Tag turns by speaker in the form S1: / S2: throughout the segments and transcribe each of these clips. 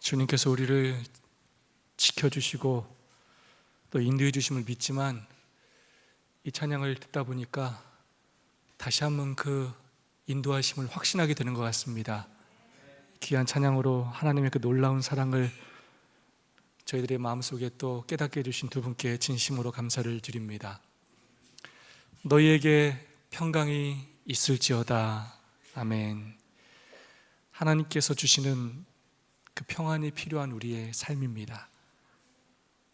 S1: 주님께서 우리를 지켜주시고 또 인도해 주심을 믿지만 이 찬양을 듣다 보니까 다시 한번 그 인도하심을 확신하게 되는 것 같습니다. 귀한 찬양으로 하나님의 그 놀라운 사랑을 저희들의 마음속에 또 깨닫게 해주신 두 분께 진심으로 감사를 드립니다. 너희에게 평강이 있을지어다. 아멘. 하나님께서 주시는 그 평안이 필요한 우리의 삶입니다.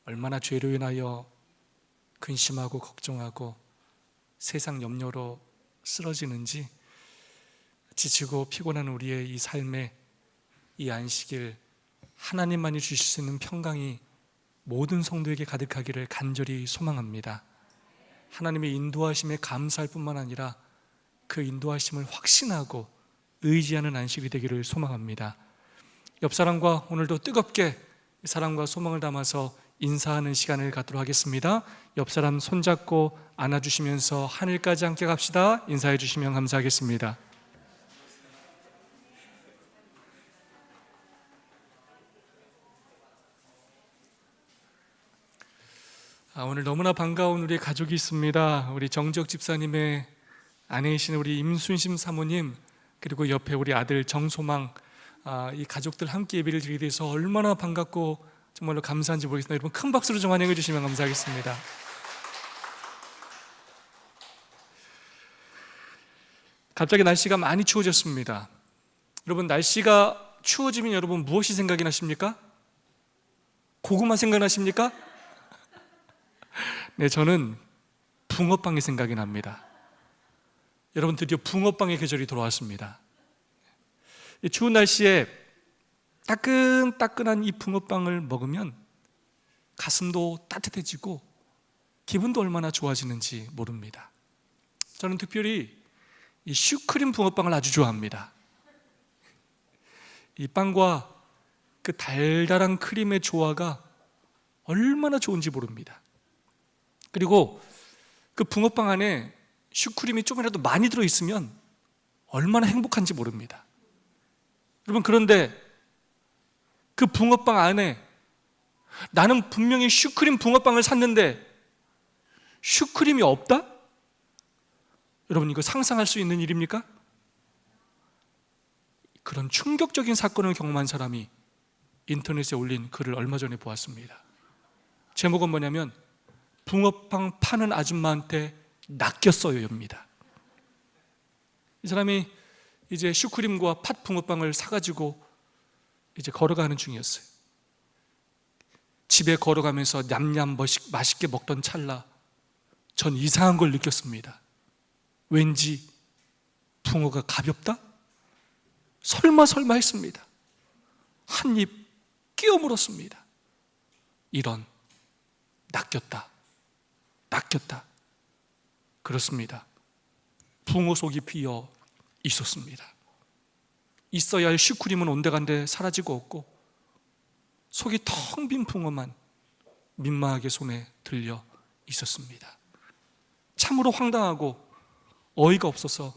S1: 얼마나 죄로 인하여 근심하고 걱정하고 세상 염려로 쓰러지는지, 지치고 피곤한 우리의 이 삶에 이 안식일 하나님만이 주실 수 있는 평강이 모든 성도에게 가득하기를 간절히 소망합니다. 하나님의 인도하심에 감사할 뿐만 아니라 그 인도하심을 확신하고 의지하는 안식이 되기를 소망합니다. 옆 사람과 오늘도 뜨겁게 사랑과 소망을 담아서 인사하는 시간을 갖도록 하겠습니다. 옆 사람 손잡고 안아주시면서 하늘까지 함께 갑시다. 인사해 주시면 감사하겠습니다. 오늘 너무나 반가운 우리 가족이 있습니다. 우리 정지혁 집사님의 아내이신 우리 임순심 사모님, 그리고 옆에 우리 아들 정소망, 이 가족들 함께 예배를 드리게 돼서 얼마나 반갑고 정말로 감사한지 모르겠습니다. 여러분 큰 박수로 좀 환영해 주시면 감사하겠습니다. 갑자기 날씨가 많이 추워졌습니다. 여러분 날씨가 추워지면 여러분 무엇이 생각이 나십니까? 고구마 생각나십니까? 네, 저는 붕어빵이 생각이 납니다. 여러분 드디어 붕어빵의 계절이 돌아왔습니다. 이 추운 날씨에 따끈따끈한 이 붕어빵을 먹으면 가슴도 따뜻해지고 기분도 얼마나 좋아지는지 모릅니다. 저는 특별히 이 슈크림 붕어빵을 아주 좋아합니다. 이 빵과 그 달달한 크림의 조화가 얼마나 좋은지 모릅니다. 그리고 그 붕어빵 안에 슈크림이 조금이라도 많이 들어있으면 얼마나 행복한지 모릅니다. 여러분 그런데 그 붕어빵 안에 나는 분명히 슈크림 붕어빵을 샀는데 슈크림이 없다? 여러분 이거 상상할 수 있는 일입니까? 그런 충격적인 사건을 경험한 사람이 인터넷에 올린 글을 얼마 전에 보았습니다. 제목은 뭐냐면 붕어빵 파는 아줌마한테 낚였어요입니다. 이 사람이 이제 슈크림과 팥 붕어빵을 사가지고 이제 걸어가는 중이었어요. 집에 걸어가면서 냠냠 맛있게 먹던 찰나 전 이상한 걸 느꼈습니다. 왠지 붕어가 가볍다? 설마 했습니다. 한 입 끼워 물었습니다. 이런 낚였다. 그렇습니다. 붕어 속이 비어 있었습니다. 있어야 할 슈크림은 온데간데 사라지고 없고 속이 텅 빈 붕어만 민망하게 손에 들려 있었습니다. 참으로 황당하고 어이가 없어서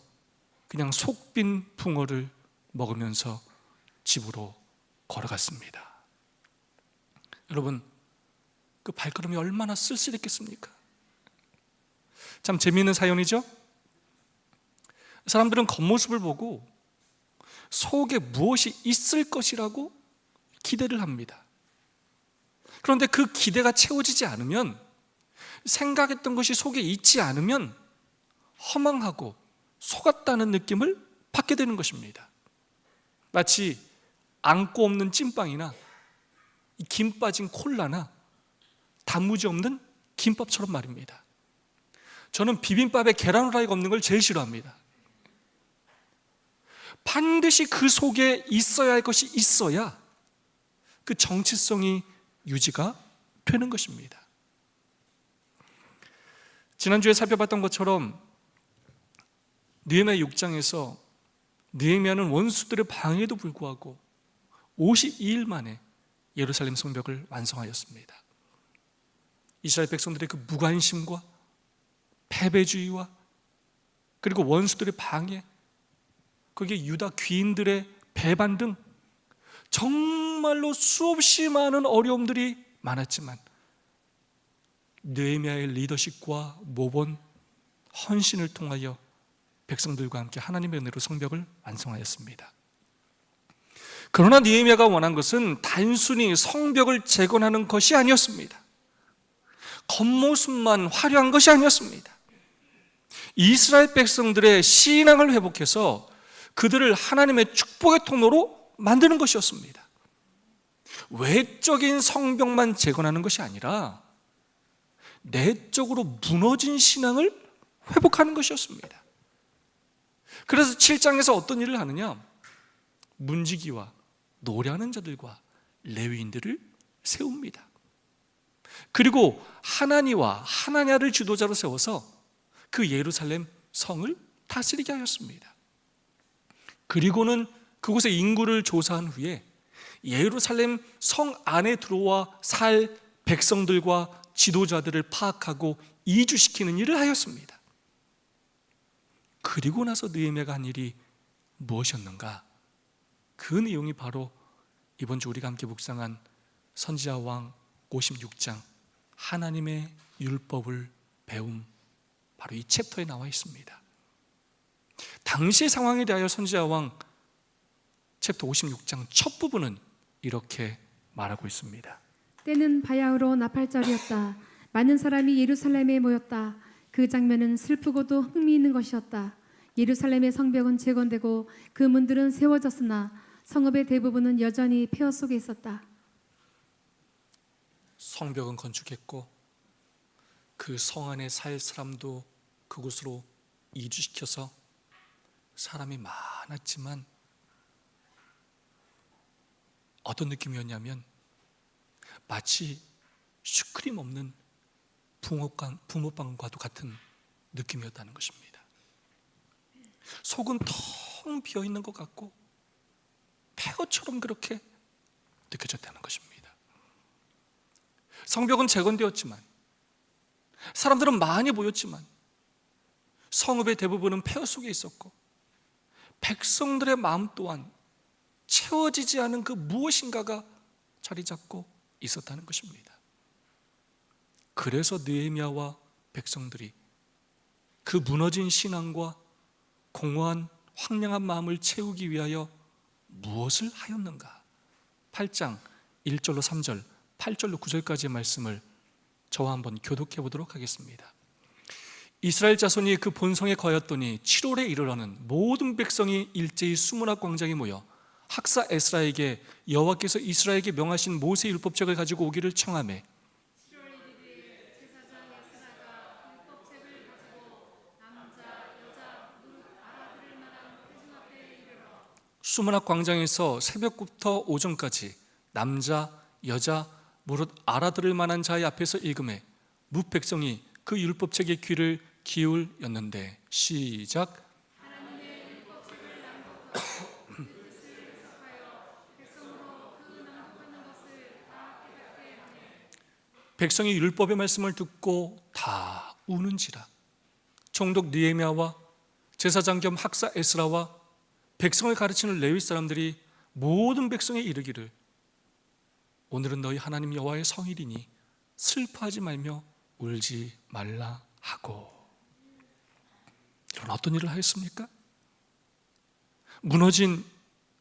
S1: 그냥 속 빈 붕어를 먹으면서 집으로 걸어갔습니다. 여러분 그 발걸음이 얼마나 쓸쓸했겠습니까? 참 재미있는 사연이죠? 사람들은 겉모습을 보고 속에 무엇이 있을 것이라고 기대를 합니다. 그런데 그 기대가 채워지지 않으면, 생각했던 것이 속에 있지 않으면 허망하고 속았다는 느낌을 받게 되는 것입니다. 마치 안고 없는 찐빵이나 김 빠진 콜라나 단무지 없는 김밥처럼 말입니다. 저는 비빔밥에 계란 후라이가 없는 걸 제일 싫어합니다. 반드시 그 속에 있어야 할 것이 있어야 그 정체성이 유지가 되는 것입니다. 지난주에 살펴봤던 것처럼 느헤미야 6장에서 느헤미야는 원수들의 방해에도 불구하고 52일 만에 예루살렘 성벽을 완성하였습니다. 이스라엘 백성들의 그 무관심과 패배주의와 그리고 원수들의 방해, 거기에 유다 귀인들의 배반 등 정말로 수없이 많은 어려움들이 많았지만 느헤미야의 리더십과 모범 헌신을 통하여 백성들과 함께 하나님의 은혜로 성벽을 완성하였습니다. 그러나 느헤미야가 원한 것은 단순히 성벽을 재건하는 것이 아니었습니다. 겉모습만 화려한 것이 아니었습니다. 이스라엘 백성들의 신앙을 회복해서 그들을 하나님의 축복의 통로로 만드는 것이었습니다. 외적인 성벽만 재건하는 것이 아니라 내적으로 무너진 신앙을 회복하는 것이었습니다. 그래서 7장에서 어떤 일을 하느냐? 문지기와 노래하는 자들과 레위인들을 세웁니다. 그리고 하나니와 하나냐를 지도자로 세워서 그 예루살렘 성을 다스리게 하였습니다. 그리고는 그곳의 인구를 조사한 후에 예루살렘 성 안에 들어와 살 백성들과 지도자들을 파악하고 이주시키는 일을 하였습니다. 그리고 나서 느헤미야가 한 일이 무엇이었는가? 그 내용이 바로 이번 주 우리가 함께 묵상한 선지자왕 56장 하나님의 율법을 배움, 바로 이 챕터에 나와 있습니다. 당시 상황에 대하여 선지자왕 챕터 56장 첫 부분은 이렇게 말하고 있습니다.
S2: 때는 바야흐로 나팔절이었다. 많은 사람이 예루살렘에 모였다. 그 장면은 슬프고도 흥미있는 것이었다. 예루살렘의 성벽은 재건되고 그 문들은 세워졌으나 성읍의 대부분은 여전히 폐허 속에 있었다.
S1: 성벽은 건축했고 그 성 안에 살 사람도 그곳으로 이주시켜서 사람이 많았지만 어떤 느낌이었냐면 마치 슈크림 없는 붕어빵과도 같은 느낌이었다는 것입니다. 속은 텅 비어있는 것 같고 폐허처럼 그렇게 느껴졌다는 것입니다. 성벽은 재건되었지만 사람들은 많이 모였지만 성읍의 대부분은 폐허 속에 있었고 백성들의 마음 또한 채워지지 않은 그 무엇인가가 자리 잡고 있었다는 것입니다. 그래서 느헤미야와 백성들이 그 무너진 신앙과 공허한 황량한 마음을 채우기 위하여 무엇을 하였는가? 8장 1절로 3절, 8절로 9절까지의 말씀을 저와 한번 교독해 보도록 하겠습니다. 이스라엘 자손이 그 본성에 거하였더니 7월에 이르러는 모든 백성이 일제히 수문학 광장에 모여 학사 에스라에게 여호와께서 이스라엘에게 명하신 모세 율법책을 가지고 오기를 청하매 수문학 광장에서 새벽부터 오전까지 남자, 여자, 무릇 알아들을 만한 자의 앞에서 읽음에 뭇 백성이 그 율법책의 귀를 기울였는데 시작. 백성이 율법의 말씀을 듣고 다 우는지라. 총독 느헤미야와 제사장 겸 학사 에스라와 백성을 가르치는 레위 사람들이 모든 백성에 이르기를 오늘은 너희 하나님 여호와의 성일이니 슬퍼하지 말며 울지 말라 하고. 이런 어떤 일을 하였습니까? 무너진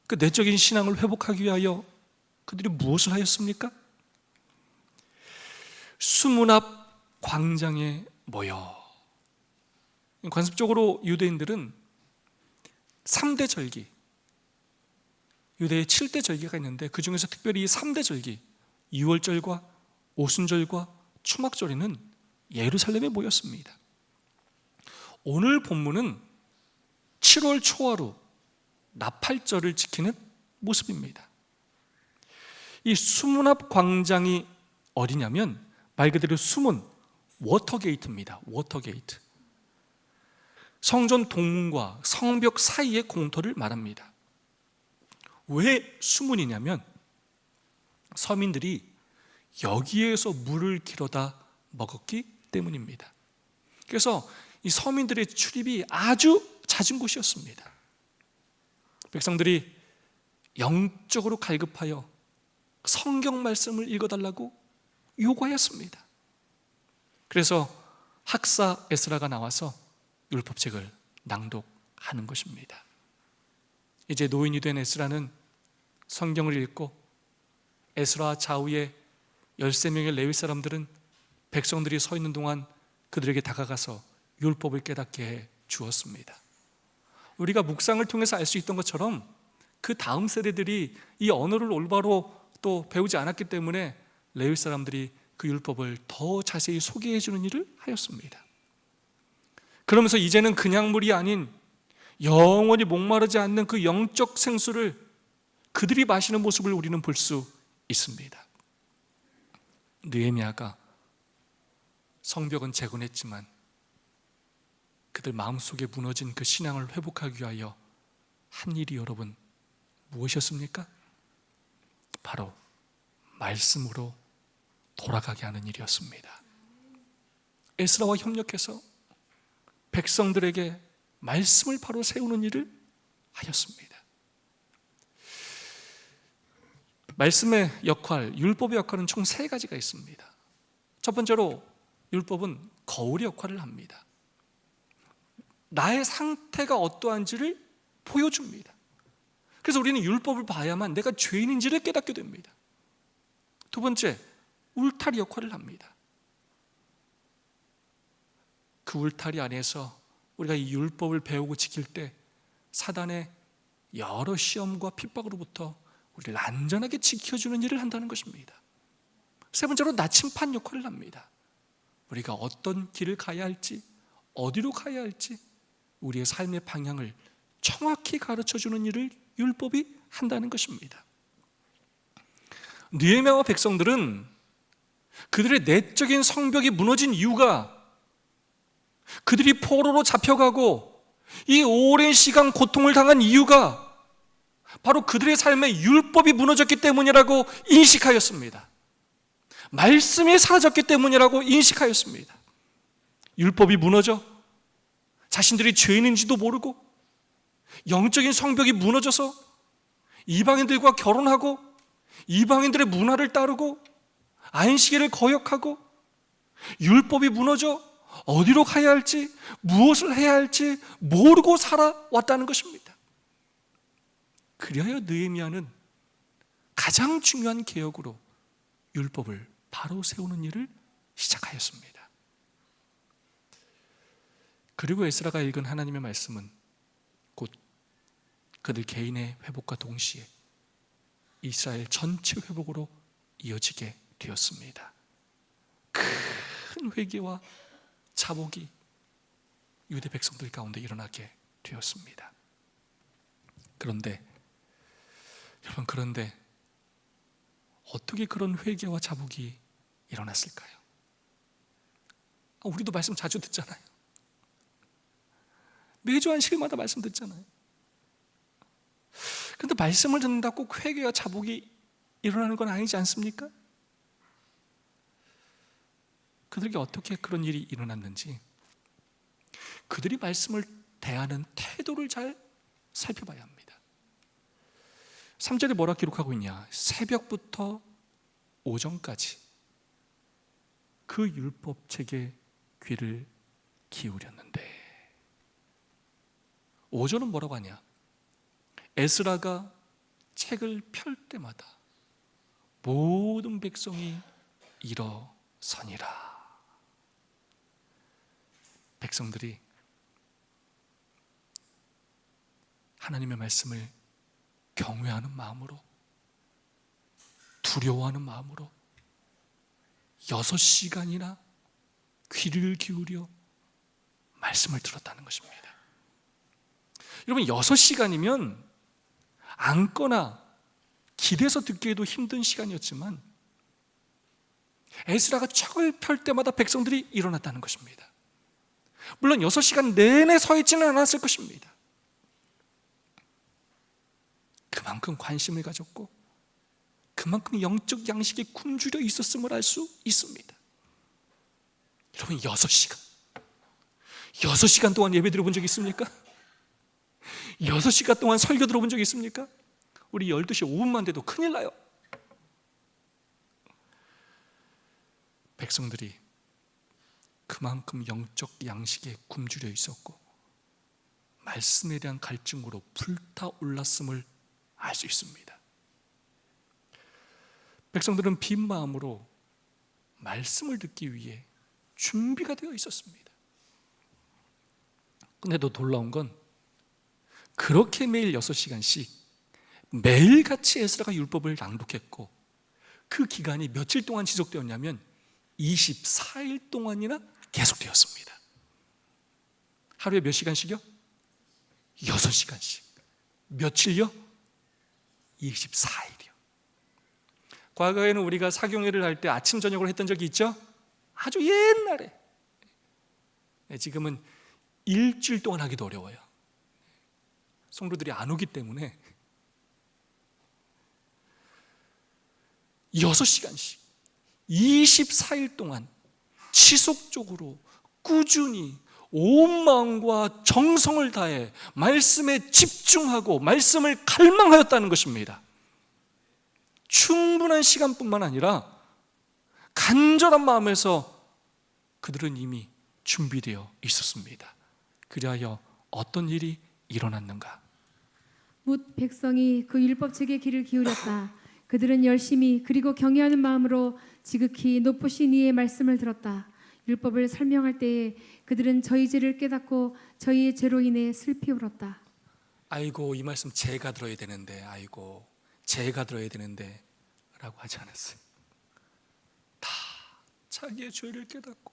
S1: 그 내적인 신앙을 회복하기 위하여 그들이 무엇을 하였습니까? 수문 앞 광장에 모여. 관습적으로 유대인들은 3대 절기, 유대의 7대 절기가 있는데 그 중에서 특별히 3대 절기, 유월절과 오순절과 초막절에는 예루살렘에 모였습니다. 오늘 본문은 7월 초하루 나팔절을 지키는 모습입니다. 이 수문 앞 광장이 어디냐면 말 그대로 수문, 워터게이트입니다. 워터게이트. 성전 동문과 성벽 사이의 공터를 말합니다. 왜 수문이냐면 서민들이 여기에서 물을 길어다 먹었기 때문입니다. 그래서 이 서민들의 출입이 아주 잦은 곳이었습니다. 백성들이 영적으로 갈급하여 성경 말씀을 읽어달라고 요구하였습니다. 그래서 학사 에스라가 나와서 율법책을 낭독하는 것입니다. 이제 노인이 된 에스라는 성경을 읽고 에스라 좌우에 13명의 레위 사람들은 백성들이 서 있는 동안 그들에게 다가가서 율법을 깨닫게 해 주었습니다. 우리가 묵상을 통해서 알 수 있던 것처럼 그 다음 세대들이 이 언어를 올바로 또 배우지 않았기 때문에 레위 사람들이 그 율법을 더 자세히 소개해 주는 일을 하였습니다. 그러면서 이제는 그냥 물이 아닌 영원히 목마르지 않는 그 영적 생수를 그들이 마시는 모습을 우리는 볼 수 있습니다. 느헤미야가 성벽은 재건했지만 그들 마음속에 무너진 그 신앙을 회복하기 위하여 한 일이 여러분 무엇이었습니까? 바로 말씀으로 돌아가게 하는 일이었습니다. 에스라와 협력해서 백성들에게 말씀을 바로 세우는 일을 하였습니다. 말씀의 역할, 율법의 역할은 총 3가지가 있습니다. 첫 번째로 율법은 거울의 역할을 합니다. 나의 상태가 어떠한지를 보여줍니다. 그래서 우리는 율법을 봐야만 내가 죄인인지를 깨닫게 됩니다. 두 번째, 울타리 역할을 합니다. 그 울타리 안에서 우리가 이 율법을 배우고 지킬 때 사단의 여러 시험과 핍박으로부터 우리를 안전하게 지켜주는 일을 한다는 것입니다. 세 번째로 나침판 역할을 합니다. 우리가 어떤 길을 가야 할지, 어디로 가야 할지 우리의 삶의 방향을 정확히 가르쳐주는 일을 율법이 한다는 것입니다. 느헤미야와 백성들은 그들의 내적인 성벽이 무너진 이유가 그들이 포로로 잡혀가고 이 오랜 시간 고통을 당한 이유가 바로 그들의 삶의 율법이 무너졌기 때문이라고 인식하였습니다. 말씀이 사라졌기 때문이라고 인식하였습니다. 율법이 무너져 자신들이 죄인인지도 모르고 영적인 성벽이 무너져서 이방인들과 결혼하고 이방인들의 문화를 따르고 안식일을 거역하고 율법이 무너져 어디로 가야 할지 무엇을 해야 할지 모르고 살아왔다는 것입니다. 그리하여 느헤미야는 가장 중요한 개혁으로 율법을 바로 세우는 일을 시작하였습니다. 그리고 에스라가 읽은 하나님의 말씀은 곧 그들 개인의 회복과 동시에 이스라엘 전체 회복으로 이어지게 되었습니다. 큰 회개와 자복이 유대 백성들 가운데 일어나게 되었습니다. 그런데 여러분, 어떻게 그런 회개와 자복이 일어났을까요? 우리도 말씀 자주 듣잖아요. 매주 안식일마다 말씀 듣잖아요. 그런데 말씀을 듣는다고 꼭 회개와 자복이 일어나는 건 아니지 않습니까? 그들에게 어떻게 그런 일이 일어났는지 그들이 말씀을 대하는 태도를 잘 살펴봐야 합니다. 3절에 뭐라 기록하고 있냐? 새벽부터 오전까지 그 율법책에 귀를 기울였는데, 오전은 뭐라고 하냐? 에스라가 책을 펼 때마다 모든 백성이 일어서니라. 백성들이 하나님의 말씀을 경외하는 마음으로, 두려워하는 마음으로 6시간이나 귀를 기울여 말씀을 들었다는 것입니다. 여러분, 6시간이면 앉거나 길에서 듣기에도 힘든 시간이었지만 에스라가 책을 펼 때마다 백성들이 일어났다는 것입니다. 물론 6시간 내내 서 있지는 않았을 것입니다. 그만큼 관심을 가졌고 그만큼 영적 양식에 굶주려 있었음을 알 수 있습니다. 여러분, 6시간 동안 예배 들어본 적 있습니까? 6시간 동안 설교 들어본 적 있습니까? 우리 12시 5분만 돼도 큰일 나요. 백성들이 그만큼 영적 양식에 굶주려 있었고 말씀에 대한 갈증으로 불타올랐음을 알 수 있습니다. 백성들은 빈 마음으로 말씀을 듣기 위해 준비가 되어 있었습니다. 근데 더 놀라운 건 그렇게 매일 6시간씩 매일같이 에스라가 율법을 낭독했고 그 기간이 며칠 동안 지속되었냐면 24일 동안이나 계속되었습니다. 하루에 몇 시간씩요? 6시간씩. 며칠요? 24일이요. 과거에는 우리가 사경회를 할 때 아침 저녁으로 했던 적이 있죠? 아주 옛날에. 지금은 일주일 동안 하기도 어려워요. 성도들이 안 오기 때문에 6시간씩 24일 동안 지속적으로 꾸준히 온 마음과 정성을 다해 말씀에 집중하고 말씀을 갈망하였다는 것입니다. 충분한 시간뿐만 아니라 간절한 마음에서 그들은 이미 준비되어 있었습니다. 그리하여 어떤 일이 일어났는가?
S2: 뭇 백성이 그 율법책에 귀를 기울였다. 그들은 열심히 그리고 경외하는 마음으로 지극히 높으신 이의 말씀을 들었다. 율법을 설명할 때에 그들은 저희 죄를 깨닫고 저희의 죄로 인해 슬피 울었다.
S1: 아이고 이 말씀 제가 들어야 되는데, 아이고 제가 들어야 되는데 라고 하지 않았어요. 다 자기의 죄를 깨닫고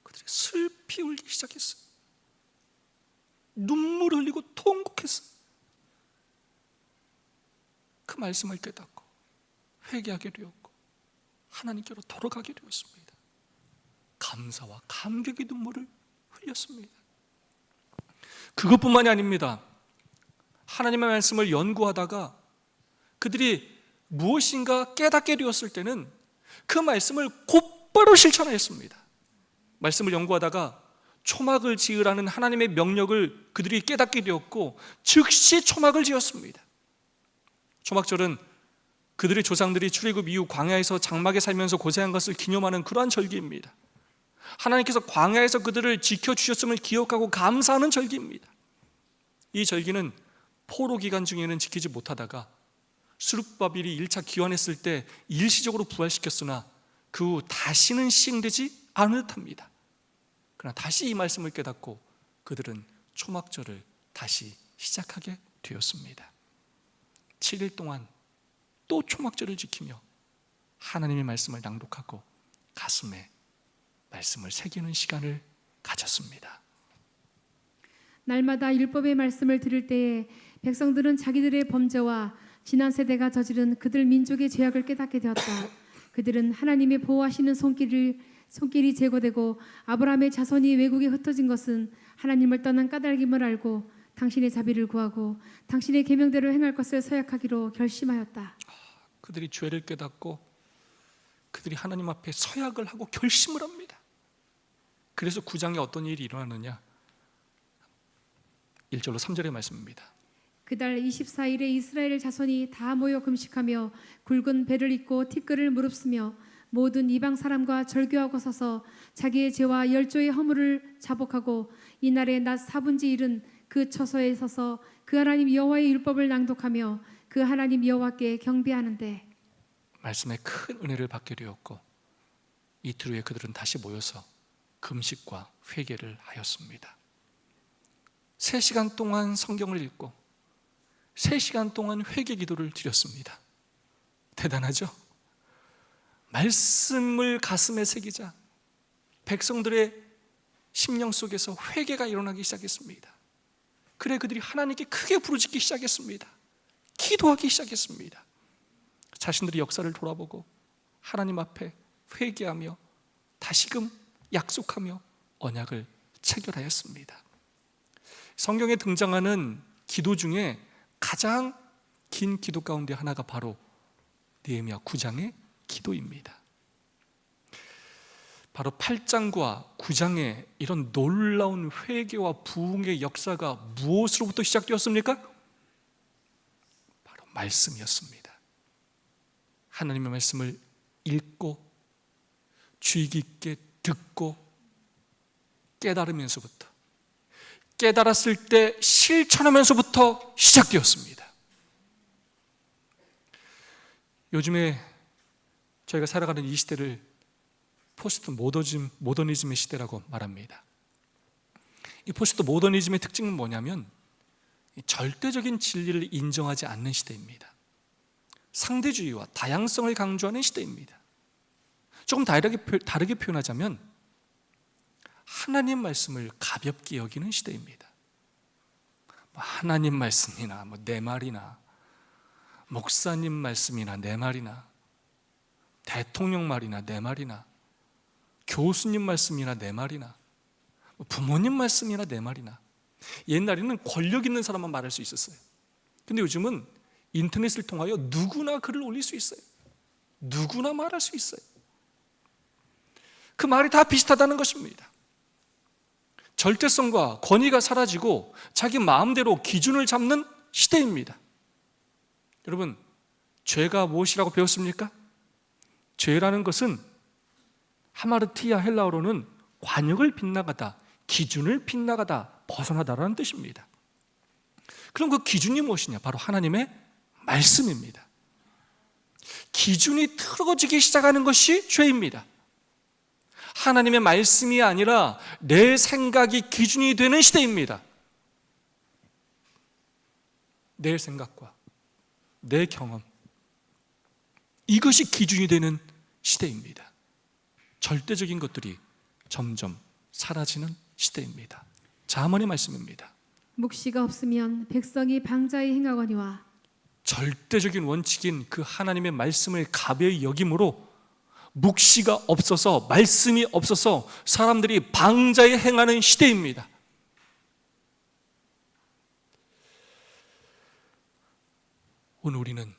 S1: 그들이 슬피 울기 시작했어요. 눈물 흘리고 통곡했어요. 그 말씀을 깨닫고 회개하게 되었고 하나님께로 돌아가게 되었습니다. 감사와 감격의 눈물을 흘렸습니다. 그것뿐만이 아닙니다. 하나님의 말씀을 연구하다가 그들이 무엇인가 깨닫게 되었을 때는 그 말씀을 곧바로 실천하였습니다. 말씀을 연구하다가 초막을 지으라는 하나님의 명령을 그들이 깨닫게 되었고 즉시 초막을 지었습니다. 초막절은 그들의 조상들이 출애굽 이후 광야에서 장막에 살면서 고생한 것을 기념하는 그러한 절기입니다. 하나님께서 광야에서 그들을 지켜주셨음을 기억하고 감사하는 절기입니다. 이 절기는 포로 기간 중에는 지키지 못하다가 스룹바빌이 1차 기원했을 때 일시적으로 부활시켰으나 그 후 다시는 시행되지 않을 듯합니다. 그러나 다시 이 말씀을 깨닫고 그들은 초막절을 다시 시작하게 되었습니다. 7일 동안 또 초막절을 지키며 하나님의 말씀을 낭독하고 가슴에 말씀을 새기는 시간을 가졌습니다.
S2: 날마다 율법의 말씀을 들을 때에 백성들은 자기들의 범죄와 지난 세대가 저지른 그들 민족의 죄악을 깨닫게 되었다. 그들은 하나님의 보호하시는 손길이 제거되고 아브라함의 자손이 외국에 흩어진 것은 하나님을 떠난 까닭임을 알고 당신의 자비를 구하고 당신의 계명대로 행할 것을 서약하기로 결심하였다.
S1: 그들이 죄를 깨닫고 그들이 하나님 앞에 서약을 하고 결심을 합니다. 그래서 9장에 어떤 일이 일어나느냐? 1절로 3절의 말씀입니다.
S2: 그달 24일에 이스라엘 자손이 다 모여 금식하며 굵은 배를 입고 티끌을 무릅쓰며 모든 이방 사람과 절교하고 서서 자기의 죄와 열조의 허물을 자복하고 이날의 낮 4분지 1은 그 처소에 서서 그 하나님 여호와의 율법을 낭독하며 그 하나님 여호와께 경배하는데
S1: 말씀에 큰 은혜를 받게 되었고 이틀 후에 그들은 다시 모여서 금식과 회개를 하였습니다. 3시간 동안 성경을 읽고 3시간 동안 회개 기도를 드렸습니다. 대단하죠? 말씀을 가슴에 새기자 백성들의 심령 속에서 회개가 일어나기 시작했습니다. 그래 그들이 하나님께 크게 부르짖기 시작했습니다. 기도하기 시작했습니다. 자신들의 역사를 돌아보고 하나님 앞에 회개하며 다시금 약속하며 언약을 체결하였습니다. 성경에 등장하는 기도 중에 가장 긴 기도 가운데 하나가 바로 느헤미야 9장의 기도입니다. 바로 8장과 9장의 이런 놀라운 회개와 부흥의 역사가 무엇으로부터 시작되었습니까? 바로 말씀이었습니다. 하나님의 말씀을 읽고 주의 깊게 듣고 깨달으면서부터, 깨달았을 때 실천하면서부터 시작되었습니다. 요즘에 저희가 살아가는 이 시대를 포스트 모더니즘의 시대라고 말합니다. 이 포스트 모더니즘의 특징은 뭐냐면 절대적인 진리를 인정하지 않는 시대입니다. 상대주의와 다양성을 강조하는 시대입니다. 조금 다르게 표현하자면 하나님 말씀을 가볍게 여기는 시대입니다. 하나님 말씀이나 내 말이나 목사님 말씀이나 내 말이나 대통령 말이나 내 말이나 교수님 말씀이나 내 말이나 부모님 말씀이나 내 말이나, 옛날에는 권력 있는 사람만 말할 수 있었어요. 근데 요즘은 인터넷을 통하여 누구나 글을 올릴 수 있어요. 누구나 말할 수 있어요. 그 말이 다 비슷하다는 것입니다. 절대성과 권위가 사라지고 자기 마음대로 기준을 잡는 시대입니다. 여러분, 죄가 무엇이라고 배웠습니까? 죄라는 것은 하마르티아 헬라어로는 관역을 빗나가다, 기준을 빗나가다, 벗어나다라는 뜻입니다. 그럼 그 기준이 무엇이냐? 바로 하나님의 말씀입니다. 기준이 틀어지기 시작하는 것이 죄입니다. 하나님의 말씀이 아니라 내 생각이 기준이 되는 시대입니다. 내 생각과 내 경험, 이것이 기준이 되는 시대입니다. 절대적인 것들이 점점 사라지는 시대입니다. 잠언의 말씀입니다.
S2: 묵시가 없으면 백성이 방자히 행하거니와.
S1: 절대적인 원칙인 그 하나님의 말씀을 가벼이 여김으로 묵시가 없어서, 말씀이 없어서 사람들이 방자히 행하는 시대입니다. 오늘 우리는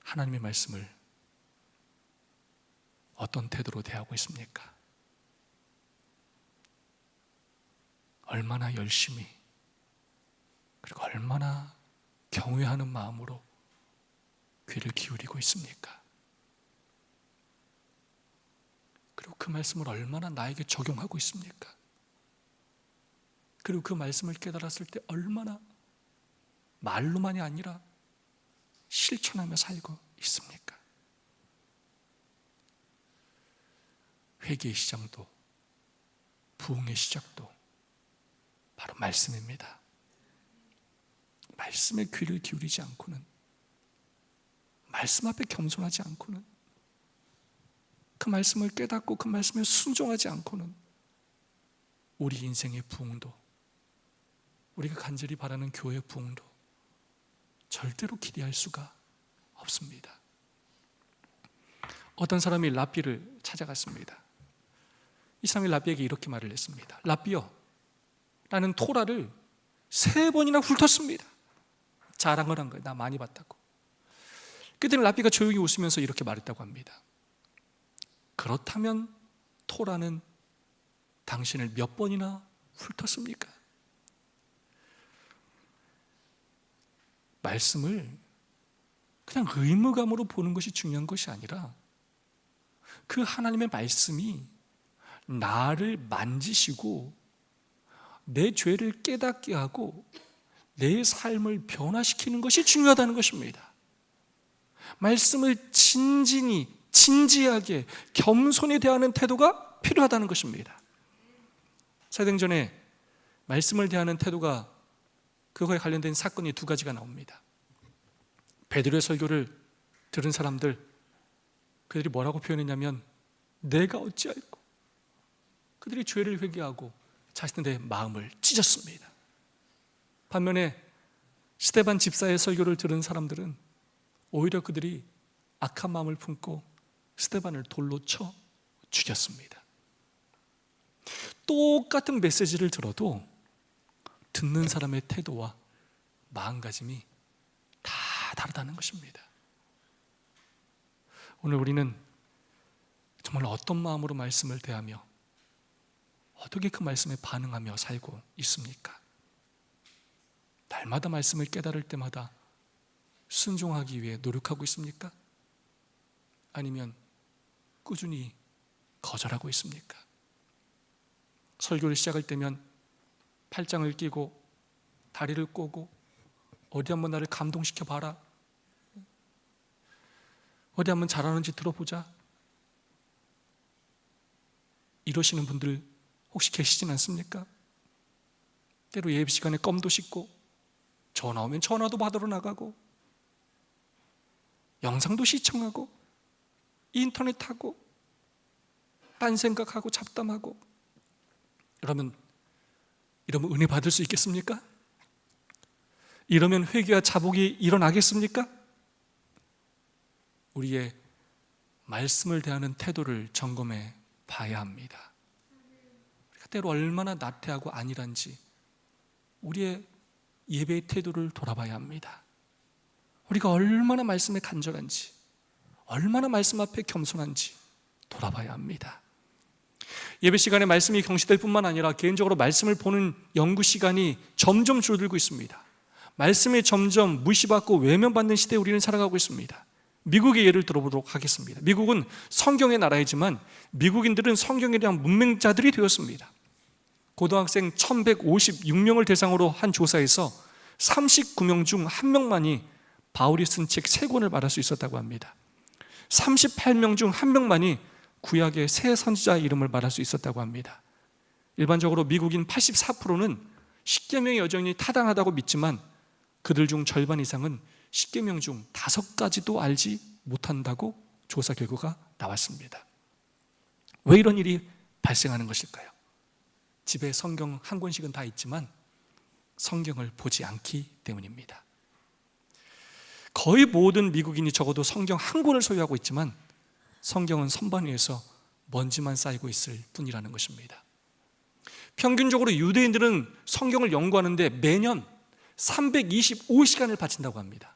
S1: 하나님의 말씀을 어떤 태도로 대하고 있습니까? 얼마나 열심히, 그리고 얼마나 경외하는 마음으로 귀를 기울이고 있습니까? 그리고 그 말씀을 얼마나 나에게 적용하고 있습니까? 그리고 그 말씀을 깨달았을 때 얼마나 말로만이 아니라 실천하며 살고 있습니까? 회개의 시작도, 부흥의 시작도 바로 말씀입니다. 말씀에 귀를 기울이지 않고는, 말씀 앞에 겸손하지 않고는, 그 말씀을 깨닫고 그 말씀에 순종하지 않고는 우리 인생의 부흥도, 우리가 간절히 바라는 교회의 부흥도 절대로 기대할 수가 없습니다. 어떤 사람이 랍비를 찾아갔습니다. 이 사람이 랍비에게 이렇게 말을 했습니다. 랍비요, 나는 토라를 3번이나 훑었습니다. 자랑을 한 거예요. 나 많이 봤다고. 그때는 랍비가 조용히 웃으면서 이렇게 말했다고 합니다. 그렇다면 토라는 당신을 몇 번이나 훑었습니까? 말씀을 그냥 의무감으로 보는 것이 중요한 것이 아니라 그 하나님의 말씀이 나를 만지시고 내 죄를 깨닫게 하고 내 삶을 변화시키는 것이 중요하다는 것입니다. 말씀을 진지하게 겸손히 대하는 태도가 필요하다는 것입니다. 사도행전에 말씀을 대하는 태도가, 그거에 관련된 사건이 2가지가 나옵니다. 베드로의 설교를 들은 사람들, 그들이 뭐라고 표현했냐면 내가 어찌할꼬, 그들이 죄를 회개하고 자신들의 마음을 찢었습니다. 반면에 스데반 집사의 설교를 들은 사람들은 오히려 그들이 악한 마음을 품고 스데반을 돌로 쳐 죽였습니다. 똑같은 메시지를 들어도 듣는 사람의 태도와 마음가짐이 다 다르다는 것입니다. 오늘 우리는 정말 어떤 마음으로 말씀을 대하며 어떻게 그 말씀에 반응하며 살고 있습니까? 날마다 말씀을 깨달을 때마다 순종하기 위해 노력하고 있습니까? 아니면 꾸준히 거절하고 있습니까? 설교를 시작할 때면 팔짱을 끼고 다리를 꼬고 어디 한번 나를 감동시켜 봐라, 어디 한번 잘하는지 들어보자, 이러시는 분들 혹시 계시진 않습니까? 때로 예배 시간에 껌도 씹고 전화 오면 전화도 받으러 나가고 영상도 시청하고 인터넷하고 딴 생각하고 잡담하고, 이러면 은혜 받을 수 있겠습니까? 이러면 회개와 자복이 일어나겠습니까? 우리의 말씀을 대하는 태도를 점검해 봐야 합니다. 우리가 때로 얼마나 나태하고 안일한지 우리의 예배의 태도를 돌아봐야 합니다. 우리가 얼마나 말씀에 간절한지, 얼마나 말씀 앞에 겸손한지 돌아봐야 합니다. 예배 시간에 말씀이 경시될 뿐만 아니라 개인적으로 말씀을 보는 연구 시간이 점점 줄어들고 있습니다. 말씀에 점점 무시받고 외면받는 시대에 우리는 살아가고 있습니다. 미국의 예를 들어보도록 하겠습니다. 미국은 성경의 나라이지만 미국인들은 성경에 대한 문맹자들이 되었습니다. 고등학생 1156명을 대상으로 한 조사에서 39명 중 1명만이 바울이 쓴 책 3권을 말할 수 있었다고 합니다. 38명 중 1명만이 구약의 새 선지자의 이름을 말할 수 있었다고 합니다. 일반적으로 미국인 84%는 십계명이 여전히 타당하다고 믿지만 그들 중 절반 이상은 십계명 중 5가지도 알지 못한다고 조사 결과가 나왔습니다. 왜 이런 일이 발생하는 것일까요? 집에 성경 한 권씩은 다 있지만 성경을 보지 않기 때문입니다. 거의 모든 미국인이 적어도 성경 한 권을 소유하고 있지만 성경은 선반 위에서 먼지만 쌓이고 있을 뿐이라는 것입니다. 평균적으로 유대인들은 성경을 연구하는데 매년 325시간을 바친다고 합니다.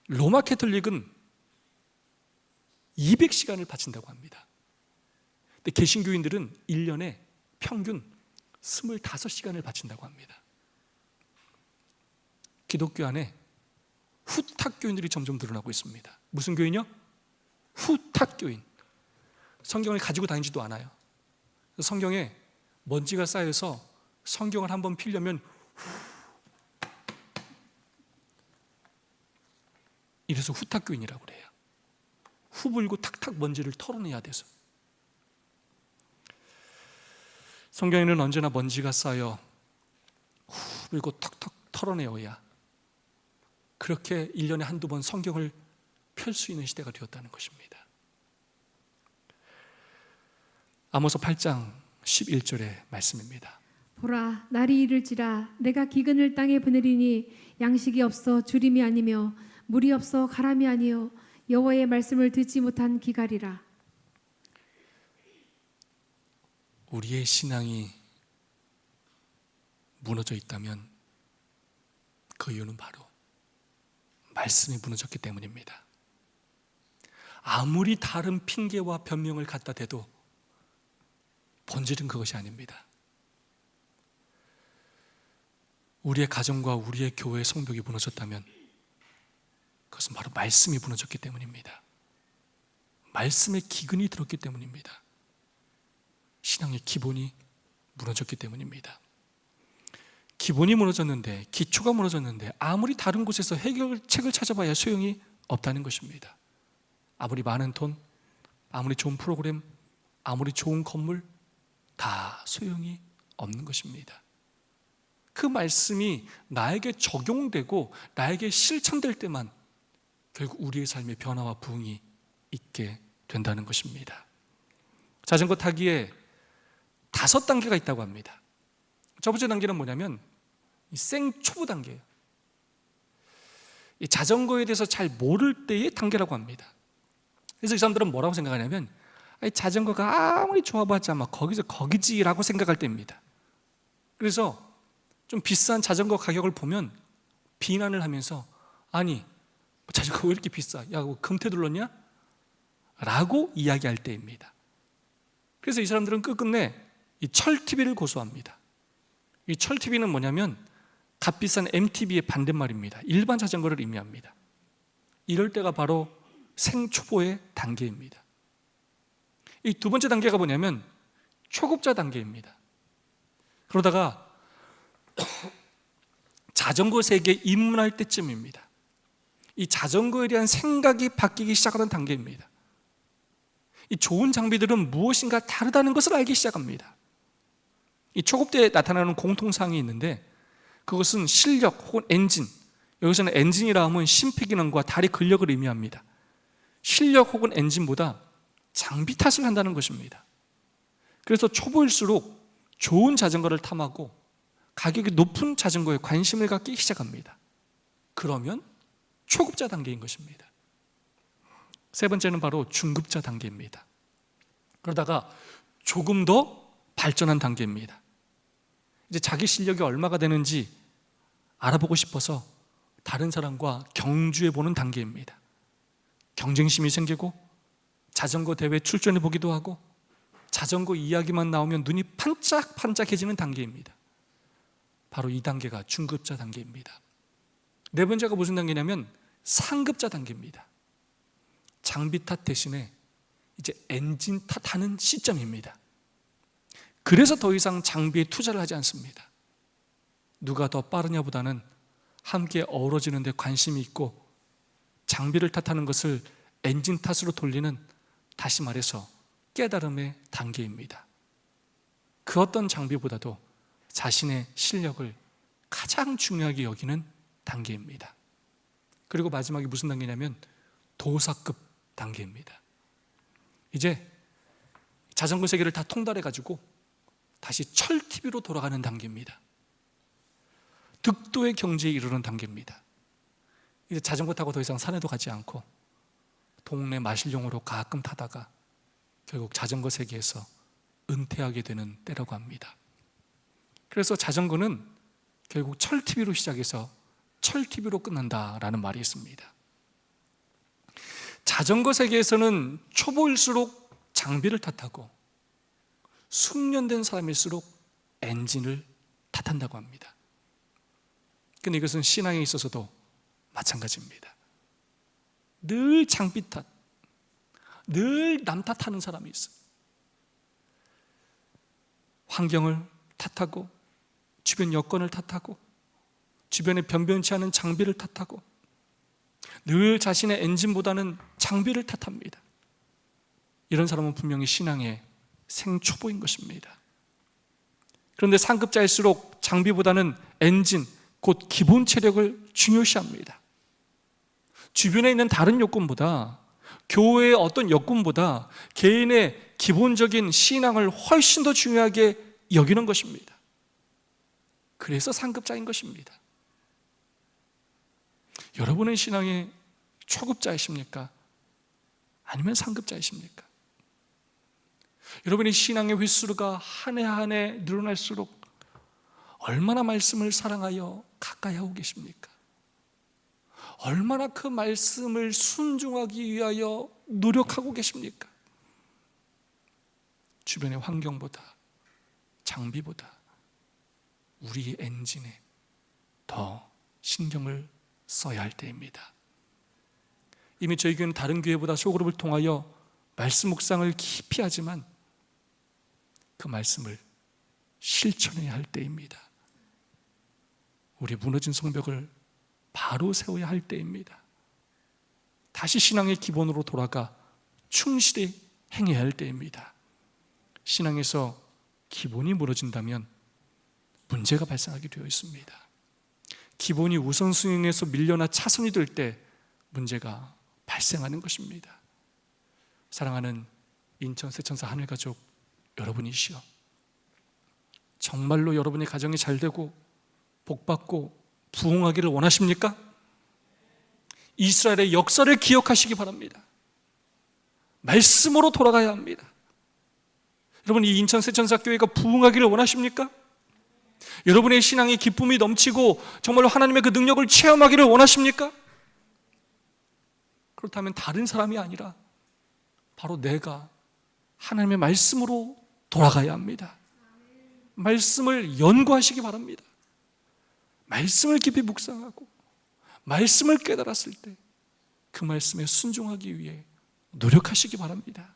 S1: 로마 캐톨릭은 200시간을 바친다고 합니다. 근데 개신교인들은 1년에 평균 25시간을 바친다고 합니다. 기독교 안에 후탁교인들이 점점 늘어나고 있습니다. 무슨 교인이요? 후탁교인. 성경을 가지고 다니지도 않아요. 성경에 먼지가 쌓여서 성경을 한번 펴려면 이래서 후탁교인이라고 그래요. 후불고 탁탁 먼지를 털어내야 돼서. 성경에는 언제나 먼지가 쌓여 후불고 탁탁 털어내어야 그렇게 1년에 한두 번 성경을 펼 수 있는 시대가 되었다는 것입니다. 아모스 8장 11절의 말씀입니다.
S2: 보라, 날이 이를지라 내가 기근을 땅에 보내리니 양식이 없어 주림이 아니며 물이 없어 가람이 아니요 여호와의 말씀을 듣지 못한 기갈이라.
S1: 우리의 신앙이 무너져 있다면 그 이유는 바로 말씀이 무너졌기 때문입니다. 아무리 다른 핑계와 변명을 갖다 대도 본질은 그것이 아닙니다. 우리의 가정과 우리의 교회의 성벽이 무너졌다면 그것은 바로 말씀이 무너졌기 때문입니다. 말씀에 기근이 들었기 때문입니다. 신앙의 기본이 무너졌기 때문입니다. 기본이 무너졌는데, 기초가 무너졌는데 아무리 다른 곳에서 해결책을 찾아봐야 소용이 없다는 것입니다. 아무리 많은 돈, 아무리 좋은 프로그램, 아무리 좋은 건물 다 소용이 없는 것입니다. 그 말씀이 나에게 적용되고 나에게 실천될 때만 결국 우리의 삶의 변화와 부흥이 있게 된다는 것입니다. 자전거 타기에 5단계가 있다고 합니다. 첫 번째 단계는 뭐냐면 생초보 단계예요. 이 자전거에 대해서 잘 모를 때의 단계라고 합니다. 그래서 이 사람들은 뭐라고 생각하냐면 자전거가 아무리 좋아봤자 막 거기지라고 생각할 때입니다. 그래서 좀 비싼 자전거 가격을 보면 비난을 하면서 아니 자전거 왜 이렇게 비싸? 야 그거 금태 둘렀냐? 라고 이야기할 때입니다. 그래서 이 사람들은 끝끝내 이 철TV를 고수합니다. 이 철TV는 뭐냐면 값비싼 MTB의 반대말입니다. 일반 자전거를 의미합니다. 이럴 때가 바로 생초보의 단계입니다. 이 두 번째 단계가 뭐냐면 초급자 단계입니다. 그러다가 자전거 세계에 입문할 때쯤입니다. 이 자전거에 대한 생각이 바뀌기 시작하는 단계입니다. 이 좋은 장비들은 무엇인가 다르다는 것을 알기 시작합니다. 이 초급 때에 나타나는 공통사항이 있는데 그것은 실력 혹은 엔진, 여기서는 엔진이라 하면 심폐기능과 다리 근력을 의미합니다. 실력 혹은 엔진보다 장비 탓을 한다는 것입니다. 그래서 초보일수록 좋은 자전거를 탐하고 가격이 높은 자전거에 관심을 갖기 시작합니다. 그러면 초급자 단계인 것입니다. 세 번째는 바로 중급자 단계입니다. 그러다가 조금 더 발전한 단계입니다. 이제 자기 실력이 얼마가 되는지 알아보고 싶어서 다른 사람과 경주해 보는 단계입니다. 경쟁심이 생기고 자전거 대회 출전해 보기도 하고 자전거 이야기만 나오면 눈이 반짝반짝해지는 단계입니다. 바로 이 단계가 중급자 단계입니다. 네 번째가 무슨 단계냐면 상급자 단계입니다. 장비 탓 대신에 이제 엔진 탓하는 시점입니다. 그래서 더 이상 장비에 투자를 하지 않습니다. 누가 더 빠르냐보다는 함께 어우러지는 데 관심이 있고 장비를 탓하는 것을 엔진 탓으로 돌리는, 다시 말해서 깨달음의 단계입니다. 그 어떤 장비보다도 자신의 실력을 가장 중요하게 여기는 단계입니다. 그리고 마지막이 무슨 단계냐면 도사급 단계입니다. 이제 자전거 세계를 다 통달해가지고 다시 철TV로 돌아가는 단계입니다. 득도의 경지에 이르는 단계입니다. 이제 자전거 타고 더 이상 산에도 가지 않고 동네 마실용으로 가끔 타다가 결국 자전거 세계에서 은퇴하게 되는 때라고 합니다. 그래서 자전거는 결국 철TV로 시작해서 철TV로 끝난다라는 말이 있습니다. 자전거 세계에서는 초보일수록 장비를 탓하고 숙련된 사람일수록 엔진을 탓한다고 합니다. 근데 이것은 신앙에 있어서도 마찬가지입니다. 늘 장비 탓, 늘 남 탓하는 사람이 있어요. 환경을 탓하고 주변 여건을 탓하고 주변에 변변치 않은 장비를 탓하고 늘 자신의 엔진보다는 장비를 탓합니다. 이런 사람은 분명히 신앙의 생초보인 것입니다. 그런데 상급자일수록 장비보다는 엔진, 곧 기본 체력을 중요시합니다. 주변에 있는 다른 여건보다, 교회의 어떤 여건보다 개인의 기본적인 신앙을 훨씬 더 중요하게 여기는 것입니다. 그래서 상급자인 것입니다. 여러분의 신앙의 초급자이십니까? 아니면 상급자이십니까? 여러분의 신앙의 횟수가 한 해 한 해 늘어날수록 얼마나 말씀을 사랑하여 가까이 하고 계십니까? 얼마나 그 말씀을 순종하기 위하여 노력하고 계십니까? 주변의 환경보다, 장비보다 우리의 엔진에 더 신경을 써야 할 때입니다. 이미 저희 교회는 다른 교회보다 소그룹을 통하여 말씀 묵상을 깊이 하지만 그 말씀을 실천해야 할 때입니다. 우리 무너진 성벽을 바로 세워야 할 때입니다. 다시 신앙의 기본으로 돌아가 충실히 행해야 할 때입니다. 신앙에서 기본이 무너진다면 문제가 발생하게 되어 있습니다. 기본이 우선순위에서 밀려나 차선이 될 때 문제가 발생하는 것입니다. 사랑하는 인천 세천사 하늘가족 여러분이시여, 정말로 여러분의 가정이 잘되고 복받고 부흥하기를 원하십니까? 이스라엘의 역사를 기억하시기 바랍니다. 말씀으로 돌아가야 합니다. 여러분, 이 인천 세천사 교회가 부흥하기를 원하십니까? 여러분의 신앙의 기쁨이 넘치고 정말로 하나님의 그 능력을 체험하기를 원하십니까? 그렇다면 다른 사람이 아니라 바로 내가 하나님의 말씀으로 돌아가야 합니다. 말씀을 연구하시기 바랍니다. 말씀을 깊이 묵상하고 말씀을 깨달았을 때 그 말씀에 순종하기 위해 노력하시기 바랍니다.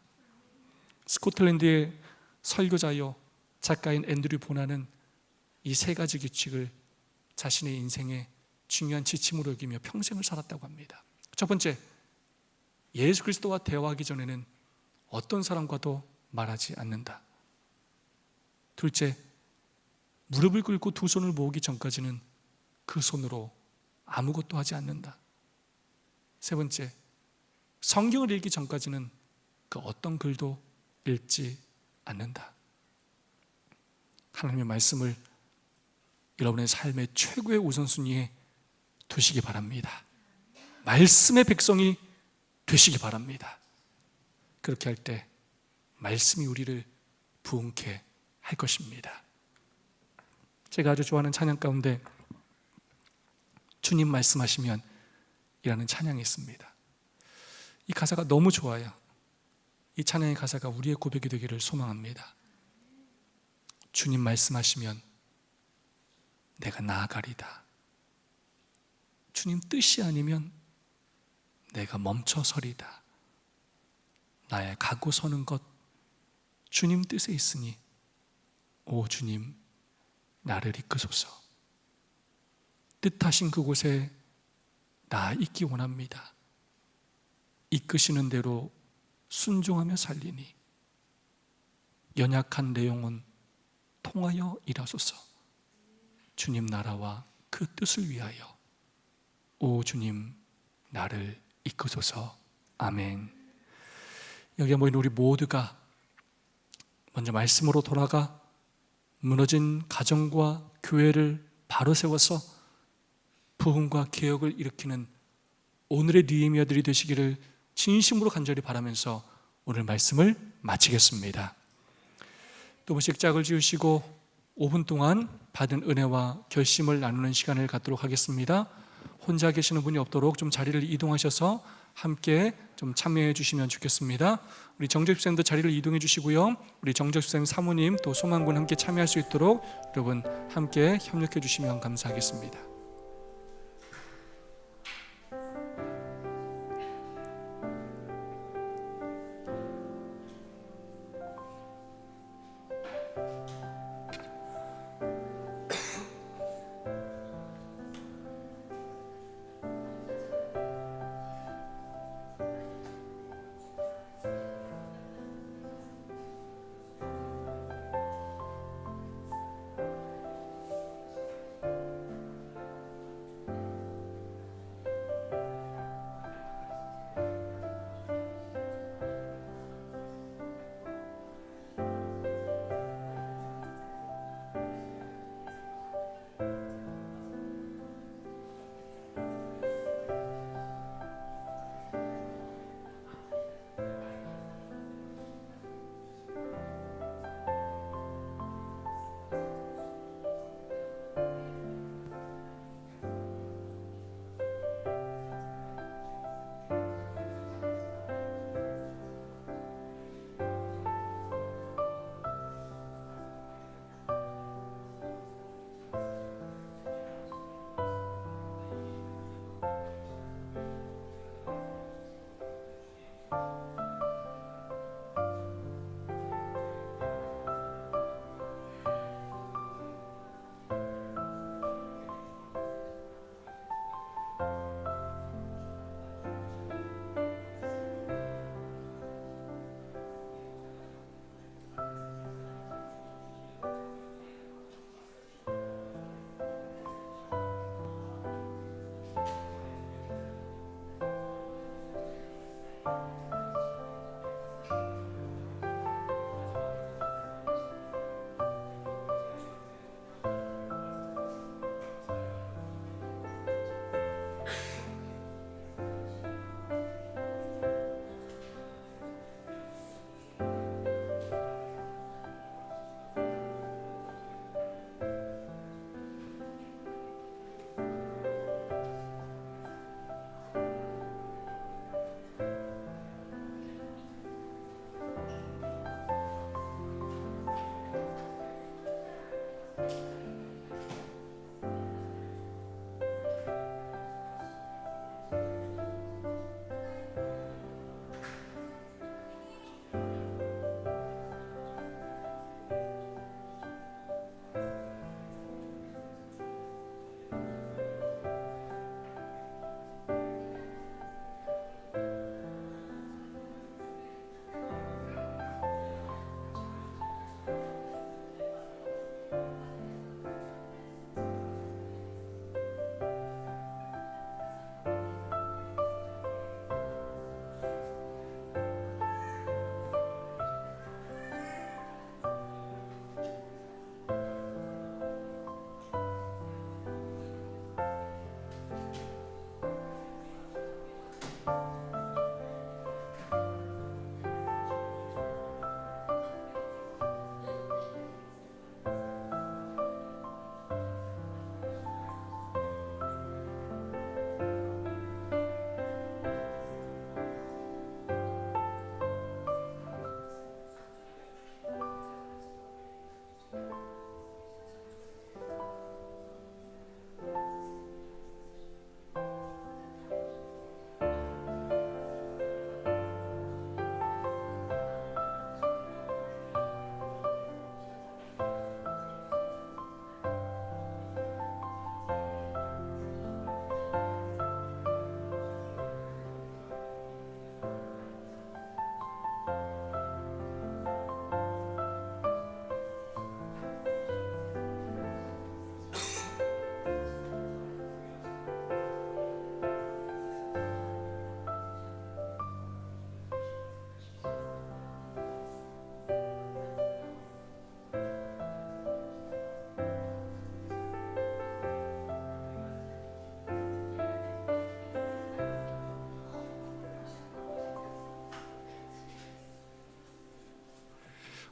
S1: 스코틀랜드의 설교자요 작가인 앤드류 보나는 이 세 가지 규칙을 자신의 인생의 중요한 지침으로 여기며 평생을 살았다고 합니다. 첫 번째, 예수 그리스도와 대화하기 전에는 어떤 사람과도 말하지 않는다. 둘째, 무릎을 꿇고 두 손을 모으기 전까지는 그 손으로 아무것도 하지 않는다. 세 번째, 성경을 읽기 전까지는 그 어떤 글도 읽지 않는다. 하나님의 말씀을 여러분의 삶의 최고의 우선순위에 두시기 바랍니다. 말씀의 백성이 되시기 바랍니다. 그렇게 할 때 말씀이 우리를 부흥케 할 것입니다. 제가 아주 좋아하는 찬양 가운데 주님 말씀하시면 이라는 찬양이 있습니다. 이 가사가 너무 좋아요. 이 찬양의 가사가 우리의 고백이 되기를 소망합니다. 주님 말씀하시면 내가 나아가리다. 주님 뜻이 아니면 내가 멈춰서리다. 나의 가고 서는 것 주님 뜻에 있으니 오 주님 나를 이끄소서. 뜻하신 그곳에 나 있기 원합니다. 이끄시는 대로 순종하며 살리니 연약한 내 영혼 통하여 일하소서. 주님 나라와 그 뜻을 위하여 오 주님 나를 이끄소서. 아멘. 여기에 모인 우리 모두가 먼저 말씀으로 돌아가 무너진 가정과 교회를 바로 세워서 부흥과 개혁을 일으키는 오늘의 느헤미야들이 되시기를 진심으로 간절히 바라면서 오늘 말씀을 마치겠습니다. 두 분씩 짝을 지으시고 5분 동안 받은 은혜와 결심을 나누는 시간을 갖도록 하겠습니다. 혼자 계시는 분이 없도록 좀 자리를 이동하셔서 함께 좀 참여해 주시면 좋겠습니다. 우리 정적집사님도 자리를 이동해 주시고요. 우리 정적집사님 사모님 또 소망군 함께 참여할 수 있도록 여러분 함께 협력해 주시면 감사하겠습니다.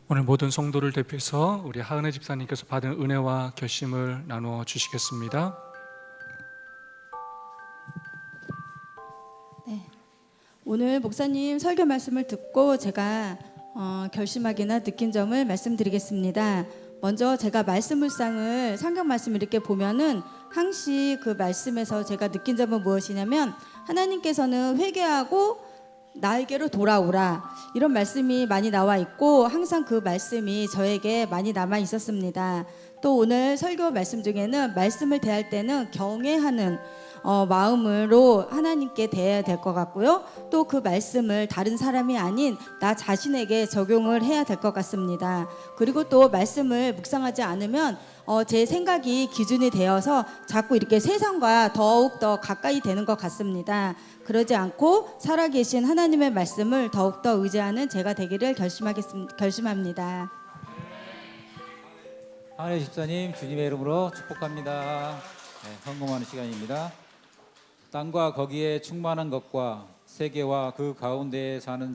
S1: 오늘 모든 성도를 대표해서 우리 하은혜 집사님께서 받은 은혜와 결심을 나누어 주시겠습니다.
S3: 오늘 목사님 설교 말씀을 듣고 제가 결심하기나 느낀 점을 말씀드리겠습니다. 먼저 제가 말씀물상을 성경 말씀을 이렇게 보면은 항시 그 말씀에서 제가 느낀 점은 무엇이냐면 하나님께서는 회개하고 나에게로 돌아오라 이런 말씀이 많이 나와 있고 항상 그 말씀이 저에게 많이 남아 있었습니다. 또 오늘 설교 말씀 중에는 말씀을 대할 때는 경외하는 마음으로 하나님께 대해야 될 것 같고요. 또 그 말씀을 다른 사람이 아닌 나 자신에게 적용을 해야 될 것 같습니다. 그리고 또 말씀을 묵상하지 않으면 제 생각이 기준이 되어서 자꾸 이렇게 세상과 더욱 더 가까이 되는 것 같습니다. 그러지 않고 살아계신 하나님의 말씀을 더욱 더 의지하는 제가 되기를 결심합니다.
S4: 하은혜 집사님 주님의 이름으로 축복합니다. 헌금하는 시간입니다. 땅과 거기에 충만한 것과 세계와 그 가운데에 사는 자